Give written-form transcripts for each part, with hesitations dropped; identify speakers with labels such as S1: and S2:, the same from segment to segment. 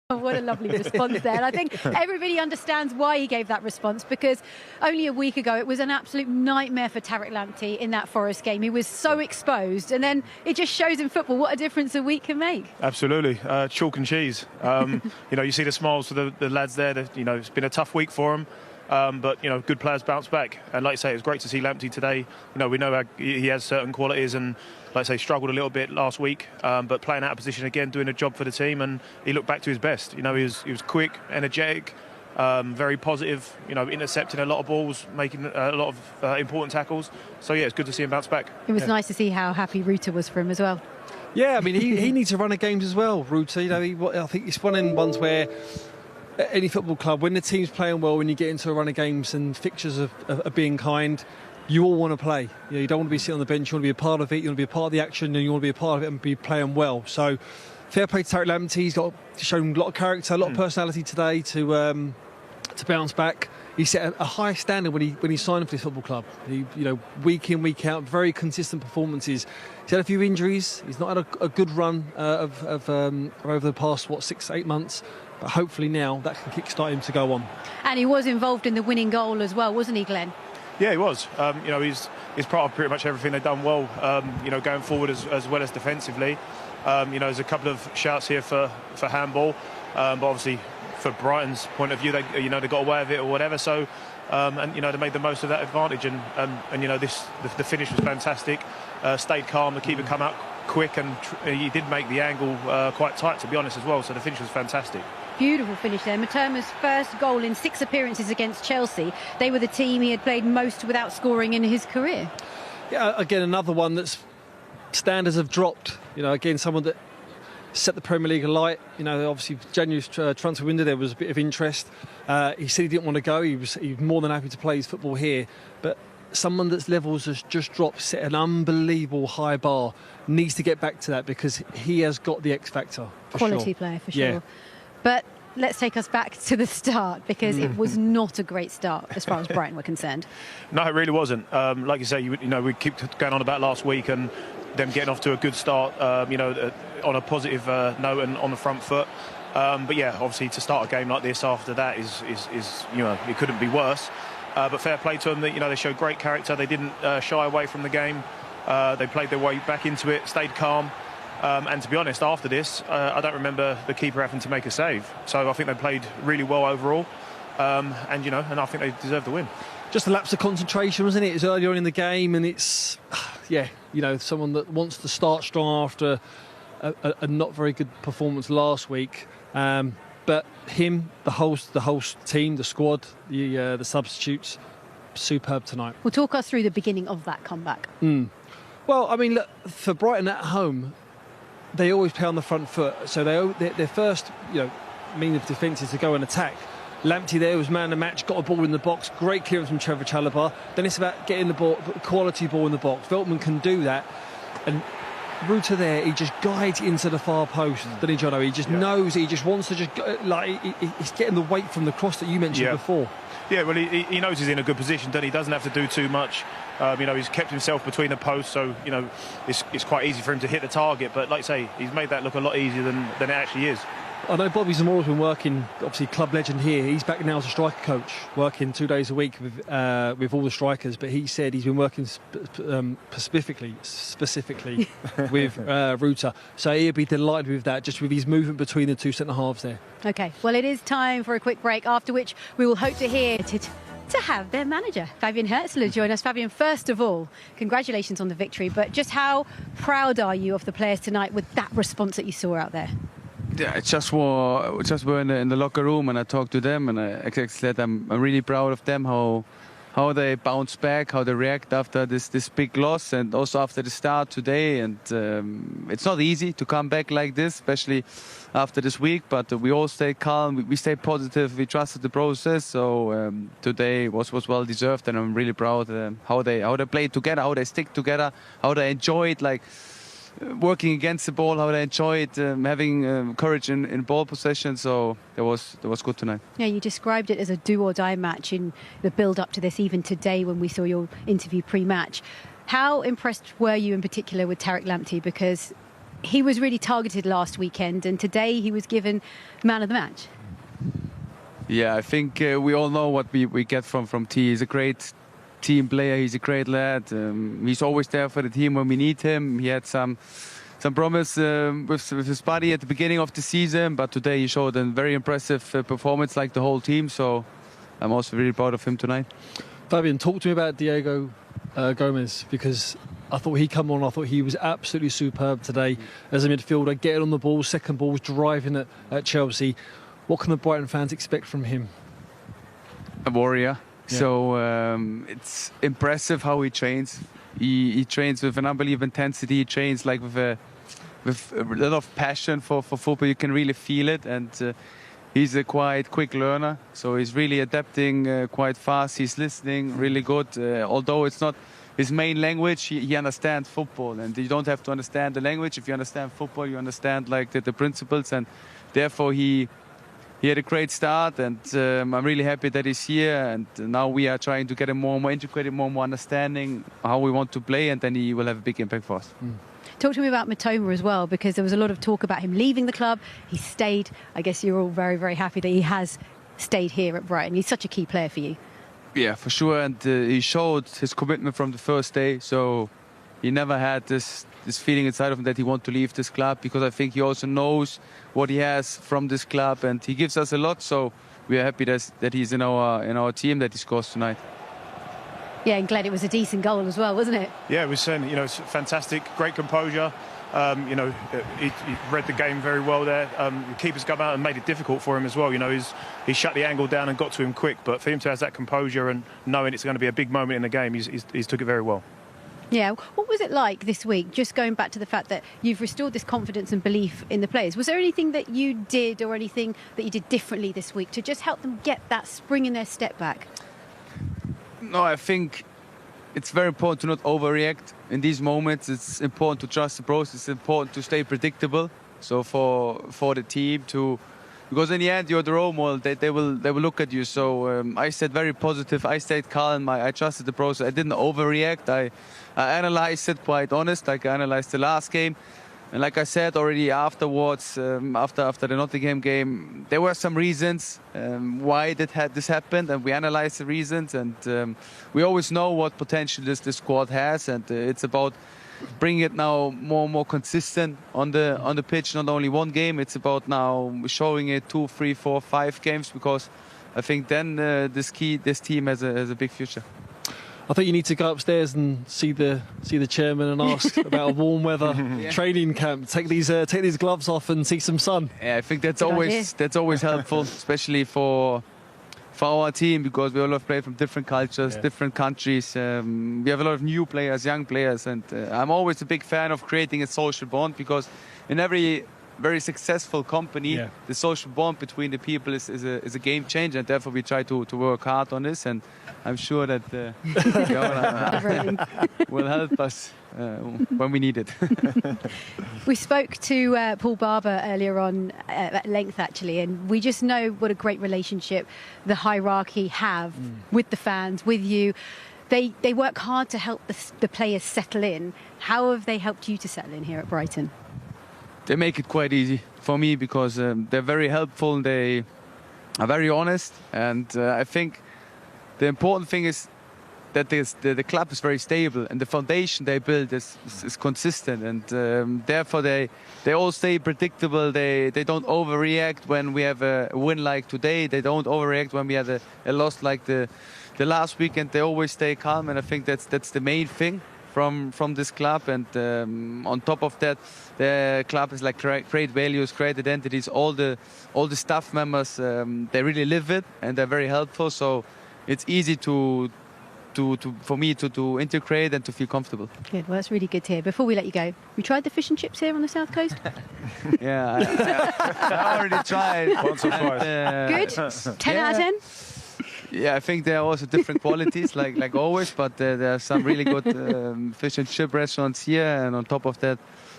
S1: What a lovely response there. And I think everybody understands why he gave that response, because only a week ago it was an absolute nightmare for Tariq Lamptey in that Forest game. He was so exposed, and then it just shows in football what a difference a week can make.
S2: Absolutely. Chalk and cheese. You see the smiles for the lads there. It's been a tough week for them. But good players bounce back, and like I say, it was great to see Lamptey today. We know he has certain qualities, and like I say, struggled a little bit last week, but playing out of position again, doing a job for the team, and he looked back to his best. He was quick, energetic, very positive. Intercepting a lot of balls, making a lot of important tackles. So yeah, it's good to see him bounce back.
S1: It was nice to see how happy Ruta was for him as well.
S3: Yeah, I mean he needs to run of games as well, Ruta. I think it's one of the ones where any football club, when the team's playing well, when you get into a run of games and fixtures are being kind, you all want to play. You don't want to be sitting on the bench. You want to be a part of it. You want to be a part of the action, and you want to be a part of it and be playing well. So, fair play to Tariq Lamptey. He's shown a lot of character, a lot of personality today to bounce back. He set a high standard when he signed for this football club. Week in, week out, very consistent performances. He's had a few injuries. He's not had a good run over the past 6-8 months. But hopefully now that can kickstart him to go on. And
S1: he was involved in the winning goal as well, wasn't he, Glenn?
S2: Yeah, he was. He's part of pretty much everything they've done well. Going forward as well as defensively. There's a couple of shouts here for handball, but obviously for Brighton's point of view, they got away with it or whatever. So they made the most of that advantage, and the finish was fantastic. Stayed calm. The keeper come out quick, and he did make the angle quite tight, to be honest, as well. So the finish was fantastic.
S1: Beautiful finish there. Matema's first goal in 6 appearances against Chelsea. They were the team he had played most without scoring in his career.
S3: Yeah, again, another one that's standards have dropped. Again, someone that set the Premier League alight. Obviously, January's transfer window, there was a bit of interest. He said he didn't want to go. He was more than happy to play his football here. But someone that's levels has just dropped, set an unbelievable high bar, needs to get back to that, because he has got the X factor.
S1: Quality player, for sure. Yeah. But let's take us back to the start, because it was not a great start as far as Brighton were concerned.
S2: No, it really wasn't. Like you say, we keep going on about last week and them getting off to a good start, on a positive note and on the front foot. But yeah, obviously to start a game like this after that is it couldn't be worse. But fair play to them. They showed great character. They didn't shy away from the game. They played their way back into it, stayed calm. And to be honest, after this, I don't remember the keeper having to make a save. So I think they played really well overall. And I think they deserve the win.
S3: Just a lapse of concentration, wasn't it? It was earlier on in the game, and it's, someone that wants to start strong after a not very good performance last week. But him, the whole team, the squad, the substitutes, superb tonight.
S1: Well, talk us through the beginning of that comeback.
S3: Well, I mean, look, for Brighton at home, they always play on the front foot. So their first, mean of defence is to go and attack. Lamptey there was man of the match, got a ball in the box, great clearance from Trevor Chalobah. Then it's about getting the ball, quality ball in the box. Veltman can do that. And Ruta there, he just guides into the far post, doesn't he, Jono? He just knows, he just wants to just, he's getting the weight from the cross that you mentioned before.
S2: Yeah, well, he knows he's in a good position, doesn't he? He doesn't have to do too much. He's kept himself between the posts, so, it's quite easy for him to hit the target. But like I say, he's made that look a lot easier than it actually is.
S3: I know Bobby Zamora's been working, obviously club legend here. He's back now as a striker coach, working 2 days a week with all the strikers. But he said he's been working specifically with Ruta. So he'll be delighted with that, just with his movement between the two centre-halves there.
S1: OK, well, it is time for a quick break, after which we will hope to hear to have their manager, Fabian Herzler, join us. Fabian, first of all, congratulations on the victory. But just how proud are you of the players tonight with that response that you saw out there?
S4: Yeah, I just were in the locker room, and I talked to them, and I said I'm really proud of them, how they bounce back, how they react after this big loss, and also after the start today. And it's not easy to come back like this, especially after this week. But we all stay calm, we stay positive, we trusted the process. So today was well deserved, and I'm really proud how they played together, how they stick together, how they enjoyed working against the ball, how they enjoyed having courage in ball possession. So that was good tonight.
S1: Yeah, you described it as a do-or-die match in the build-up to this, even today when we saw your interview pre-match. How impressed were you in particular with Tariq Lamptey? Because he was really targeted last weekend, and today he was given man of the match.
S4: Yeah, I think we all know what we get from T. He's a great team player. He's a great lad. He's always there for the team when we need him. He had some promise with his body at the beginning of the season, but today he showed a very impressive performance, like the whole team. So I'm also really proud of him tonight.
S3: Fabian, talk to me about Diego Gomez, because I thought he come on. I thought he was absolutely superb today as a midfielder, getting on the ball, second balls, driving at Chelsea. What can the Brighton fans expect from him?
S4: A warrior.
S3: Yeah.
S4: So it's impressive how he trains. He trains with an unbelievable intensity. He trains like with a lot of passion for football. You can really feel it, and he's a quite quick learner. So he's really adapting quite fast. He's listening really good. Although it's not his main language, he understands football, and you don't have to understand the language. If you understand football, you understand like the principles, and therefore he had a great start, and I'm really happy that he's here. And now we are trying to get him more and more integrated, more and more understanding how we want to play, and then he will have a big impact for us.
S1: Talk to me about Matoma as well, because there was a lot of talk about him leaving the club. He stayed. I guess you're all very, very happy that he has stayed here at Brighton. He's such a key player for you.
S4: Yeah, for sure. And he showed his commitment from the first day. So he never had this feeling inside of him that he wants to leave this club, because I think he also knows what he has from this club, and he gives us a lot. So we are happy that he's in our team, that he scores tonight.
S1: Yeah, and Glenn, it was a decent goal as well, wasn't it?
S2: Yeah, it was it's fantastic, great composure. He read the game very well there. The keeper's come out and made it difficult for him as well. He shut the angle down and got to him quick. But for him to have that composure and knowing it's going to be a big moment in the game, he's took it very well.
S1: Yeah, what was it like this week, just going back to the fact that you've restored this confidence and belief in the players? Was there anything that you did or anything that you did differently this week to just help them get that spring in their step back?
S4: No, I think it's very important to not overreact in these moments. It's important to trust the process. It's important to stay predictable. So for the team because in the end you're the role model. They will look at you. So I stayed very positive. I stayed calm. I trusted the process. I didn't overreact. I analyzed it quite honest. Like I analyzed the last game, and like I said already afterwards, after the Nottingham game, there were some reasons why this happened, and we analyzed the reasons. And we always know what potential this squad has, and it's about bring it now more and more consistent on the pitch. Not only one game, it's about now showing it 2, 3, 4, 5 games, because I think then this team has a big future.
S3: I think you need to go upstairs and see the chairman and ask about a warm weather training camp. Take these gloves off and see some sun.
S4: Yeah, I think that's always helpful, especially for our team, because we all have played from different cultures, different countries. We have a lot of new players, young players, and I'm always a big fan of creating a social bond, because in every very successful company, the social bond between the people is a game changer, and therefore we try to work hard on this, and I'm sure that will help us when we need it.
S1: We spoke to Paul Barber earlier on at length, actually, and we just know what a great relationship the hierarchy have with the fans, with you. They work hard to help the players settle in. How have they helped you to settle in here at Brighton?
S4: They make it quite easy for me, because they're very helpful. They are very honest, and I think the important thing is that the club is very stable, and the foundation they build is consistent, and therefore they all stay predictable. They don't overreact when we have a win like today. They don't overreact when we have a loss like the last weekend. They always stay calm, and I think that's the main thing from this club. And on top of that, the club is like great values, great identities. All the staff members, they really live it, and they're very helpful. So it's easy for me to integrate and to feel comfortable.
S1: Good. Well, that's really good to hear. Before we let you go, you tried the fish and chips here on the South Coast?
S4: Yeah, I already tried once or twice.
S1: Good. 10 out of 10.
S4: Yeah, I think there are also different qualities, like always, but there are some really good fish and chip restaurants here. And on top of that,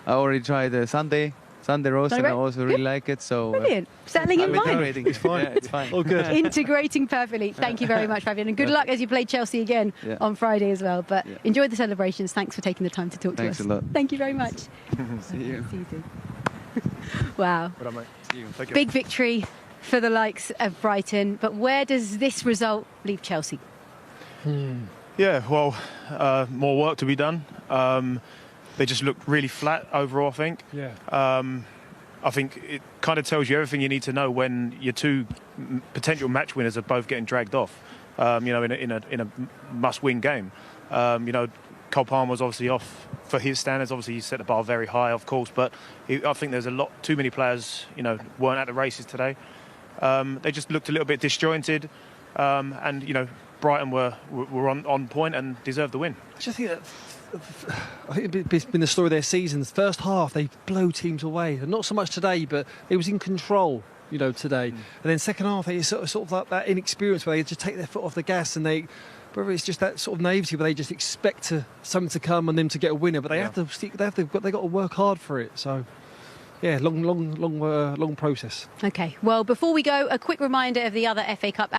S4: I already tried Sunday Sunday roast,
S1: Sunday
S4: and I
S1: roast?
S4: also really like it. So
S1: Brilliant. Settling in
S4: I'm
S1: fine.
S4: integrating.
S3: It's fine.
S4: Yeah, it's fine.
S3: All good.
S1: Integrating perfectly. Thank you very much, Fabian. And good luck as you play Chelsea again on Friday as well. But enjoy the celebrations. Thanks for taking the time to talk to us.
S4: Thanks a lot.
S1: Thank you very much.
S4: See you.
S1: See you soon. Wow.
S2: Well done, mate. See you. Take care.
S1: Big victory for the likes of Brighton. But where does this result leave Chelsea?
S2: Yeah, well, more work to be done. They just looked really flat overall, I think.
S3: Yeah.
S2: I think it kind of tells you everything you need to know when your two potential match winners are both getting dragged off. In a must-win game. Cole Palmer was obviously off for his standards. Obviously, he set the bar very high, of course. But I think there's too many players, weren't at the races today. They just looked a little bit disjointed, and Brighton were on point and deserved the win.
S3: I just think that. I think it's been the story of their seasons. First half, they blow teams away. And not so much today, but it was in control, today. And then second half, they sort of like that inexperience where they just take their foot off the gas and whether it's just that sort of naivety where they just expect something to come and them to get a winner, but they have to stick. They got to work hard for it. So, yeah, long process.
S1: Okay. Well, before we go, a quick reminder of the other FA Cup